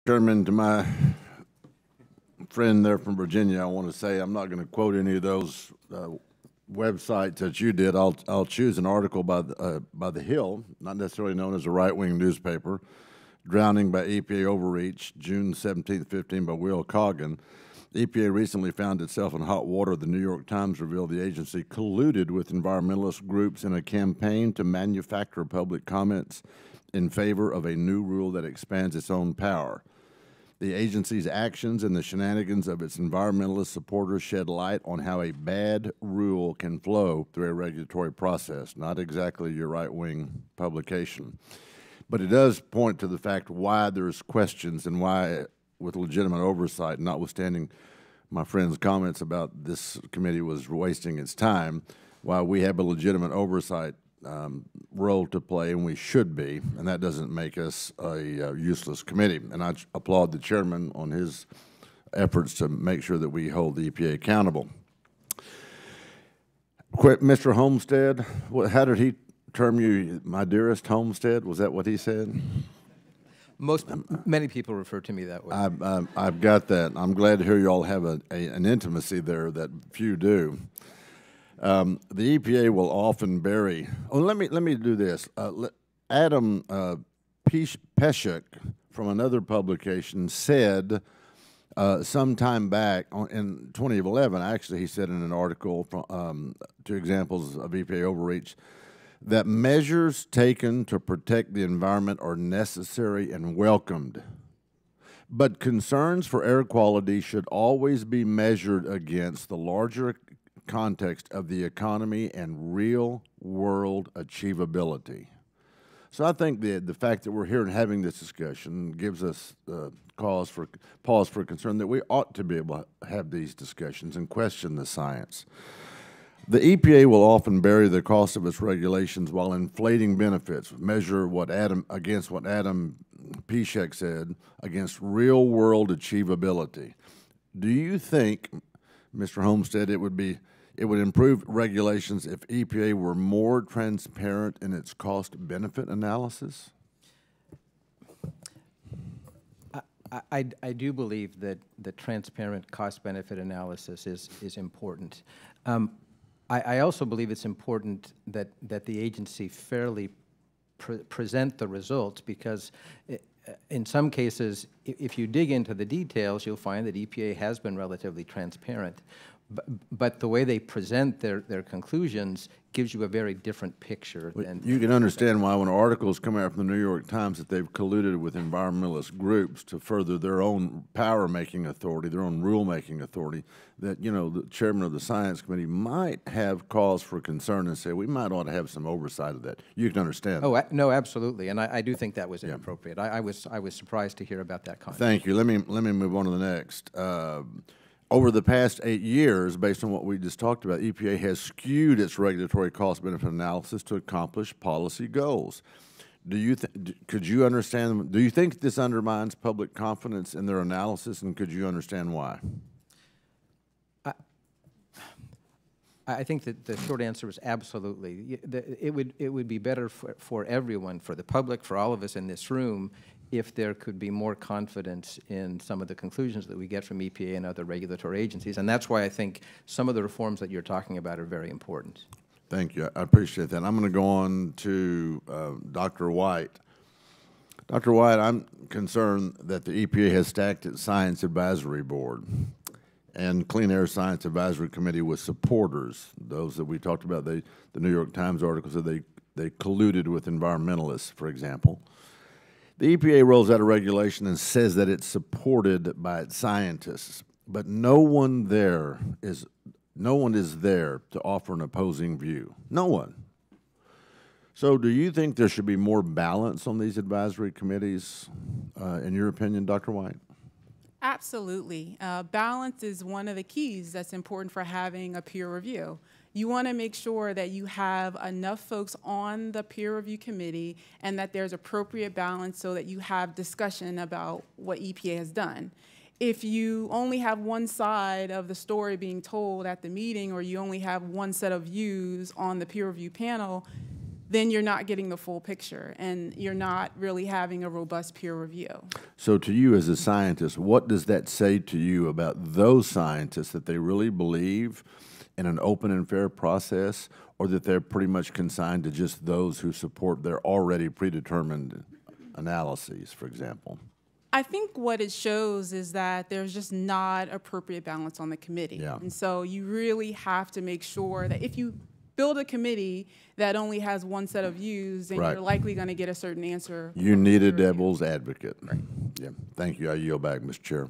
Chairman, to my friend there from Virginia, I want to say I'm not going to quote any of those websites that you did. I'll choose an article by the Hill, not necessarily known as a right-wing newspaper, "Drowning by EPA Overreach," June 17th, 15, by Will Coggin. The EPA recently found itself in hot water. The New York Times revealed the agency colluded with environmentalist groups in a campaign to manufacture public comments in favor of a new rule that expands its own power. The agency's actions and the shenanigans of its environmentalist supporters shed light on how a bad rule can flow through a regulatory process, not exactly your right-wing publication. But it does point to the fact why there's questions and why, with legitimate oversight, notwithstanding my friend's comments about this committee was wasting its time, why we have a legitimate oversight role to play, and we should be, and that doesn't make us a useless committee. And I applaud the chairman on his efforts to make sure that we hold the EPA accountable. Mr. Holmstead, how did he term you, my dearest Holmstead? Was that what he said? Many people refer to me that way. I've got that. I'm glad to hear you all have an intimacy there that few do. The EPA will often bury. Oh, let me do this. Adam Peshek from another publication said some time back in 2011. Actually, he said in an article from 2 examples of EPA overreach that measures taken to protect the environment are necessary and welcomed, but concerns for air quality should always be measured against the larger context of the economy and real-world achievability. So I think the fact that we're here and having this discussion gives us pause for concern that we ought to be able to have these discussions and question the science. The EPA will often bury the cost of its regulations while inflating benefits, measure against what Adam Peshek said, against real-world achievability. Do you think, Mr. Holmstead, it would improve regulations if EPA were more transparent in its cost-benefit analysis? I do believe that the transparent cost-benefit analysis is important. I also believe it's important that the agency fairly present the results, because in some cases, if you dig into the details, you'll find that EPA has been relatively transparent. But the way they present their conclusions gives you a very different picture. You can understand why when articles come out from the New York Times that they've colluded with environmentalist groups to further their own power-making authority, their own rule-making authority, that, you know, the chairman of the Science Committee might have cause for concern and say, we might ought to have some oversight of that. You can understand. Oh, no, absolutely. And I do think that was inappropriate. I was surprised to hear about that comment. Thank you. Let me move on to the next. Over the past 8 years, based on what we just talked about, EPA has skewed its regulatory cost-benefit analysis to accomplish policy goals. Do you think this undermines public confidence in their analysis, and could you understand why? I think that the short answer is absolutely. It would be better for everyone, for the public, for all of us in this room, if there could be more confidence in some of the conclusions that we get from EPA and other regulatory agencies. And that's why I think some of the reforms that you're talking about are very important. Thank you. I appreciate that. I'm going to go on to Dr. White. Dr. White, I'm concerned that the EPA has stacked its Science Advisory Board and Clean Air Science Advisory Committee with supporters, those that we talked about. The New York Times article said they colluded with environmentalists, for example. The EPA rolls out a regulation and says that it's supported by its scientists, but no one is there to offer an opposing view. No one. So do you think there should be more balance on these advisory committees, in your opinion, Dr. White? Absolutely. Balance is one of the keys that's important for having a peer review. You want to make sure that you have enough folks on the peer review committee and that there's appropriate balance so that you have discussion about what EPA has done. If you only have one side of the story being told at the meeting, or you only have one set of views on the peer review panel, then you're not getting the full picture, and you're not really having a robust peer review. So to you as a scientist, what does that say to you about those scientists, that they really believe in an open and fair process, or that they're pretty much consigned to just those who support their already predetermined analyses, for example? I think what it shows is that there's just not appropriate balance on the committee. Yeah. And so you really have to make sure that if you build a committee that only has one set of views, then Right. you're likely going to get a certain answer. You from need the a peer review. devil's advocate. Right. Yeah. Thank you. I yield back, Mr. Chair.